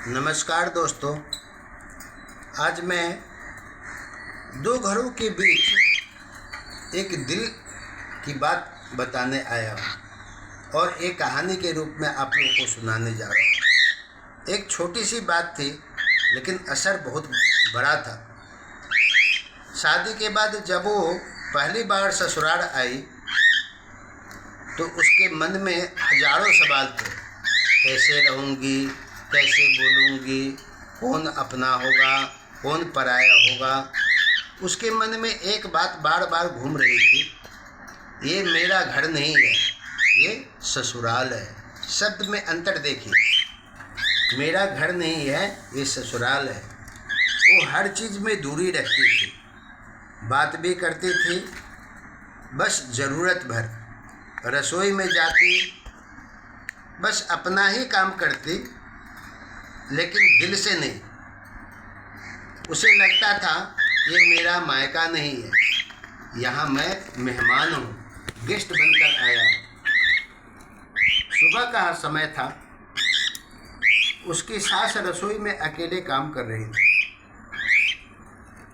नमस्कार दोस्तों। आज मैं दो घरों के बीच एक दिल की बात बताने आया हूँ और एक कहानी के रूप में आप लोगों को सुनाने जा रहा हूँ। एक छोटी सी बात थी लेकिन असर बहुत बड़ा था। शादी के बाद जब वो पहली बार ससुराल आई तो उसके मन में हजारों सवाल थे। कैसे रहूँगी, कैसे बोलूँगी, कौन अपना होगा, कौन पराया होगा। उसके मन में एक बात बार बार घूम रही थी, ये मेरा घर नहीं है, ये ससुराल है। शब्द में अंतर देखिए, मेरा घर नहीं है, ये ससुराल है। वो हर चीज़ में दूरी रखती थी, बात भी करती थी बस ज़रूरत भर, रसोई में जाती बस अपना ही काम करती लेकिन दिल से नहीं। उसे लगता था ये मेरा मायका नहीं है, यहाँ मैं मेहमान हूँ, गेस्ट बनकर आया हूँ। सुबह का समय था। उसकी सास रसोई में अकेले काम कर रही थी।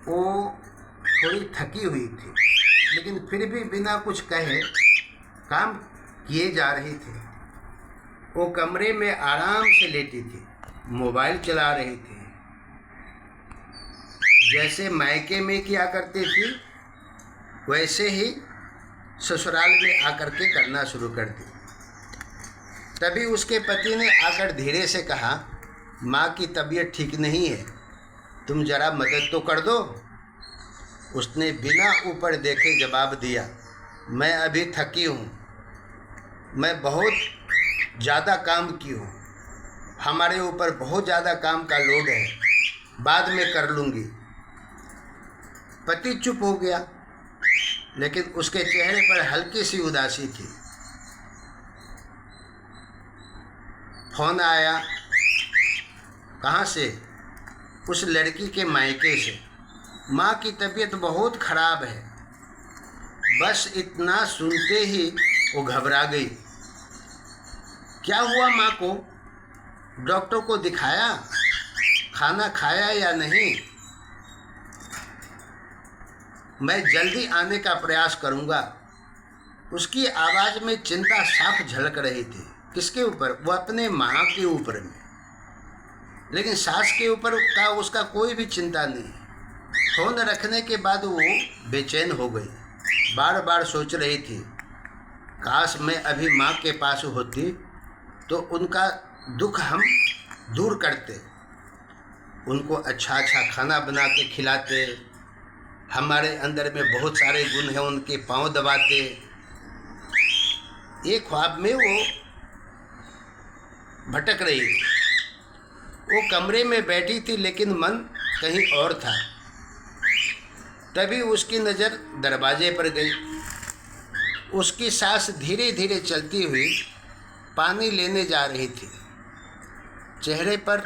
वो थोड़ी थकी हुई थी लेकिन फिर भी बिना कुछ कहे काम किए जा रही थी। वो कमरे में आराम से लेटी थी, मोबाइल चला रही थी, जैसे मायके में किया करती थी वैसे ही ससुराल में आकर के करना शुरू कर दी। तभी उसके पति ने आकर धीरे से कहा, माँ की तबीयत ठीक नहीं है, तुम जरा मदद तो कर दो। उसने बिना ऊपर देखे जवाब दिया, मैं अभी थकी हूँ, मैं बहुत ज़्यादा काम की हूँ, हमारे ऊपर बहुत ज़्यादा काम का लोड है, बाद में कर लूँगी। पति चुप हो गया लेकिन उसके चेहरे पर हल्की सी उदासी थी। फोन आया। कहाँ से? उस लड़की के मायके से। माँ की तबीयत बहुत खराब है। बस इतना सुनते ही वो घबरा गई। क्या हुआ माँ को? डॉक्टर को दिखाया? खाना खाया या नहीं? मैं जल्दी आने का प्रयास करूँगा। उसकी आवाज़ में चिंता साफ झलक रही थी। किसके ऊपर? वो अपने माँ के ऊपर में, लेकिन सास के ऊपर का उसका कोई भी चिंता नहीं। फोन रखने के बाद वो बेचैन हो गई। बार बार सोच रही थी, काश मैं अभी माँ के पास होती तो उनका दुख हम दूर करते, उनको अच्छा अच्छा खाना बना के खिलाते, हमारे अंदर में बहुत सारे गुण हैं उनके पांव दबाते। एक ख्वाब में वो भटक रही थी। वो कमरे में बैठी थी लेकिन मन कहीं और था। तभी उसकी नज़र दरवाजे पर गई। उसकी सास धीरे धीरे चलती हुई पानी लेने जा रही थी। चेहरे पर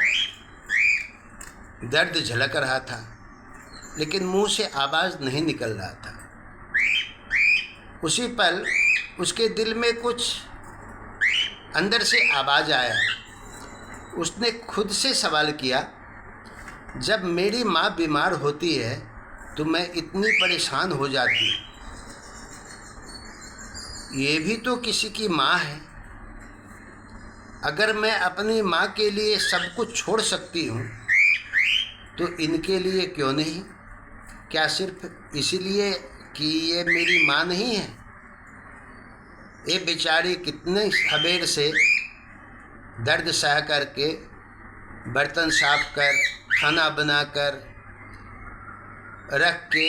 दर्द झलक रहा था लेकिन मुंह से आवाज़ नहीं निकल रहा था। उसी पल उसके दिल में कुछ अंदर से आवाज़ आया। उसने खुद से सवाल किया, जब मेरी माँ बीमार होती है तो मैं इतनी परेशान हो जाती हूँ, ये भी तो किसी की माँ है। अगर मैं अपनी माँ के लिए सब कुछ छोड़ सकती हूँ तो इनके लिए क्यों नहीं? क्या सिर्फ इसीलिए कि ये मेरी माँ नहीं है? ये बेचारी कितने सवेर से दर्द सह करके बर्तन साफ कर, खाना बनाकर रख के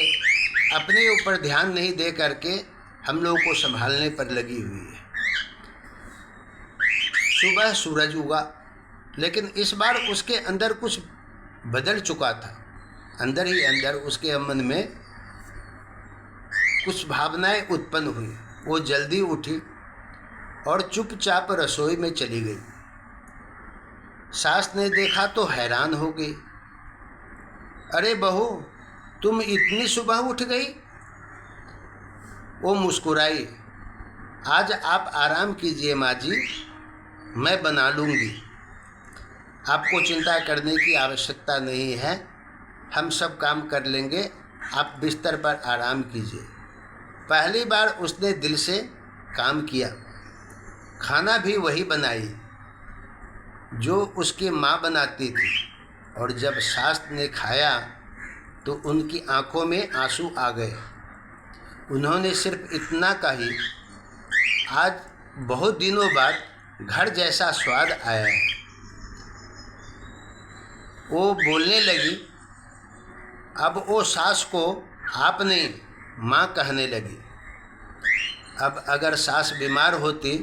अपने ऊपर ध्यान नहीं दे करके हम लोगों को संभालने पर लगी हुई है। सुबह सूरज उगा लेकिन इस बार उसके अंदर कुछ बदल चुका था। अंदर ही अंदर उसके मन में कुछ भावनाएं उत्पन्न हुई। वो जल्दी उठी और चुपचाप रसोई में चली गई। सास ने देखा तो हैरान हो गई। अरे बहू, तुम इतनी सुबह उठ गई? वो मुस्कुराई। आज आप आराम कीजिए माँ जी, मैं बना लूँगी। आपको चिंता करने की आवश्यकता नहीं है, हम सब काम कर लेंगे, आप बिस्तर पर आराम कीजिए। पहली बार उसने दिल से काम किया। खाना भी वही बनाई जो उसकी माँ बनाती थी, और जब सास ने खाया तो उनकी आंखों में आंसू आ गए। उन्होंने सिर्फ इतना कही, आज बहुत दिनों बाद घर जैसा स्वाद आया है। वो बोलने लगी। अब वो सास को आप नहीं माँ कहने लगी। अब अगर सास बीमार होती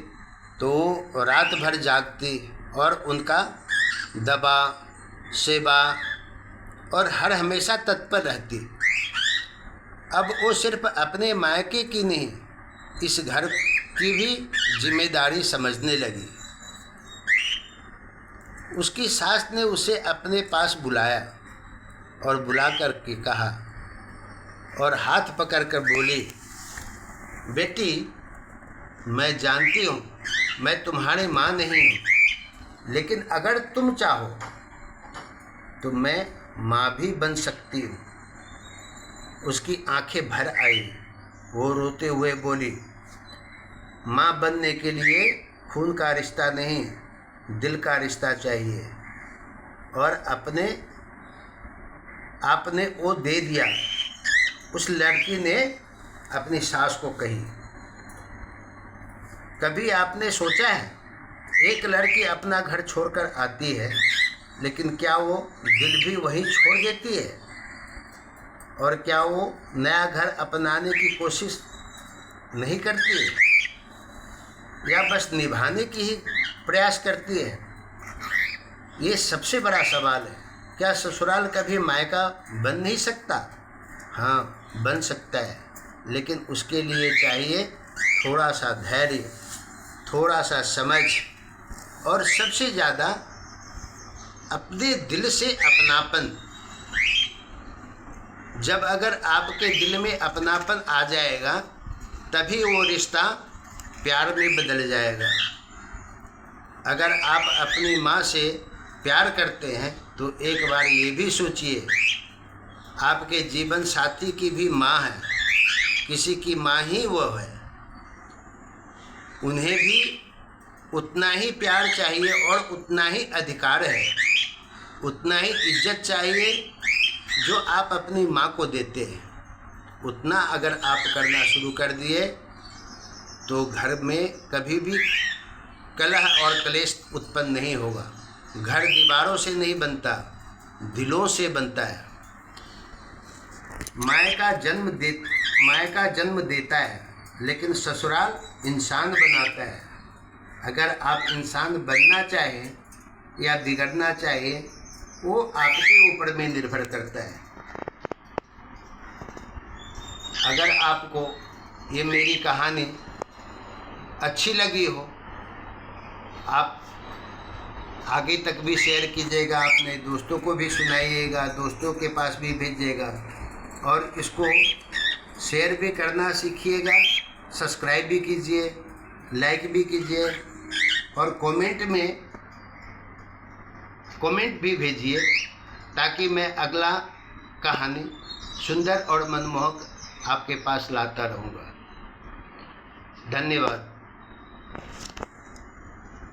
तो वो रात भर जागती और उनका दवा, सेवा और हर हमेशा तत्पर रहती। अब वो सिर्फ अपने मायके की नहीं, इस घर की भी जिम्मेदारी समझने लगी। उसकी सास ने उसे अपने पास बुलाया और बुला कर के कहा और हाथ पकड़ कर बोली, बेटी, मैं जानती हूँ मैं तुम्हारी माँ नहीं हूँ, लेकिन अगर तुम चाहो तो मैं माँ भी बन सकती हूँ। उसकी आंखें भर आई। वो रोते हुए बोली, माँ बनने के लिए खून का रिश्ता नहीं, दिल का रिश्ता चाहिए। और आपने वो दे दिया। उस लड़की ने अपनी सास को कही, कभी आपने सोचा है, एक लड़की अपना घर छोड़कर आती है, लेकिन क्या वो दिल भी वहीं छोड़ देती है? और क्या वो नया घर अपनाने की कोशिश नहीं करती है, या बस निभाने की ही प्रयास करती है? ये सबसे बड़ा सवाल है। क्या ससुराल कभी मायका बन नहीं सकता? हाँ, बन सकता है, लेकिन उसके लिए चाहिए थोड़ा सा धैर्य, थोड़ा सा समझ, और सबसे ज़्यादा अपने दिल से अपनापन। जब अगर आपके दिल में अपनापन आ जाएगा, तभी वो रिश्ता प्यार में बदल जाएगा। अगर आप अपनी माँ से प्यार करते हैं तो एक बार ये भी सोचिए, आपके जीवन साथी की भी माँ है, किसी की माँ ही वो है। उन्हें भी उतना ही प्यार चाहिए और उतना ही अधिकार है, उतना ही इज्जत चाहिए जो आप अपनी माँ को देते हैं। उतना अगर आप करना शुरू कर दिए तो घर में कभी भी कलह और क्लेश उत्पन्न नहीं होगा। घर दीवारों से नहीं बनता, दिलों से बनता है। मायका जन्म देता है, लेकिन ससुराल इंसान बनाता है। अगर आप इंसान बनना चाहें या बिगड़ना चाहें, वो आपके ऊपर में निर्भर करता है। अगर आपको ये मेरी कहानी अच्छी लगी हो, आप आगे तक भी शेयर कीजिएगा, अपने दोस्तों को भी सुनाइएगा, दोस्तों के पास भी भेजिएगा, और इसको शेयर भी करना सीखिएगा, सब्सक्राइब भी कीजिए, लाइक भी कीजिए, और कमेंट भी भेजिए, ताकि मैं अगला कहानी सुंदर और मनमोहक आपके पास लाता रहूँगा। धन्यवाद।